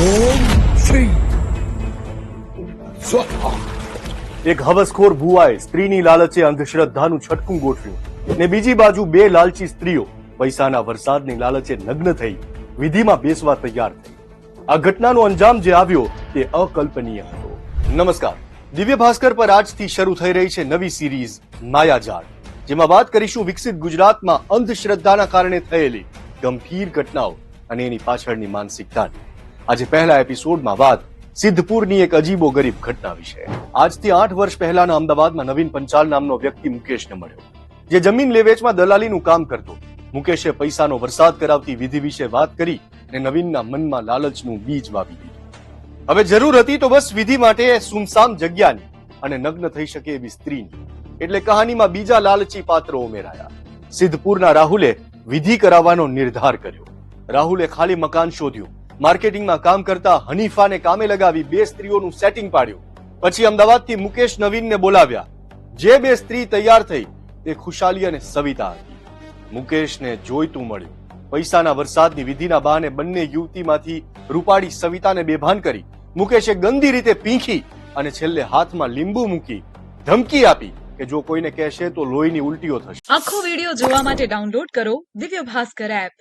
ઓમ શ્રી સ્વાહા. એક હવસખોર ભુવાએ સ્ત્રીની લાલચે અંધશ્રદ્ધાનું છટકું ગોઠવ્યું ને બીજી બાજુ બે લાલચી સ્ત્રીઓ પૈસાના વરસાદની લાલચે નગ્ન થઈ વિધિમાં બેસવા તૈયાર થઈ. આ ઘટનાનો અંજામ જે આવ્યો તે અકલ્પનીય હતો. નમસ્કાર, દિવ્ય ભાસ્કર પર આજથી શરૂ થઈ રહી છે નવી સિરીઝ માયાજાળ, જેમાં વાત કરીશું વિકસિત ગુજરાતમાં અંધશ્રદ્ધાના કારણે થયેલી ગંભીર ઘટનાઓ અને એની પાછળની માનસિકતાની. આજે પહેલા એપિસોડમાં વાત સિદ્ધપુરની એક અજીબો ગરીબ ઘટના વિશે. આજથી 8 વર્ષ પહેલાના અમદાવાદમાં નવીન પંચાલ નામનો વ્યક્તિ મુકેશને મળ્યો, જે જમીન લેવેચમાં દલાલીનું કામ કરતો. મુકેશે પૈસાનો વરસાદ કરાવતી વિધિ વિશે વાત કરી અને નવીનના મનમાં લાલચનું બીજ વાવી દીધું. હવે જરૂર હતી તો બસ વિધિ માટે સુમસામ જગ્યાની અને નગ્ન થઈ શકે એવી સ્ત્રીની. એટલે કહાનીમાં બીજા લાલચી પાત્રો ઉમેરાયા. સિદ્ધપુરના રાહુલે વિધિ કરાવવાનો નિર્ધાર કર્યો. રાહુલે ખાલી મકાન શોધ્યું, માર્કેટિંગમાં કામ કરતા હનીફાને કામે લગાવી 2 સ્ત્રીઓનું સેટિંગ પાડ્યું. પછી અમદાવાદથી મુકેશ નવીનને બોલાવ્યા. જે 2 સ્ત્રી તૈયાર થઈ તે ખુશાલી અને સવિતા હતી. મુકેશને જોઈતું મળ્યું. પૈસાના વરસાદની વિધિના બહાને બંને યુવતીમાંથી રૂપાળી સવિતાને બેભાન કરી મુકેશે ગંદી રીતે પીંખી અને છેલ્લે હાથમાં લીંબુ મૂકી ધમકી આપી કે જો કોઈને કહેશે તો લોહીની ઉલટીઓ થશે. આખો વિડિયો જોવા માટે ડાઉનલોડ કરો દિવ્ય ભાસ્કર એપ.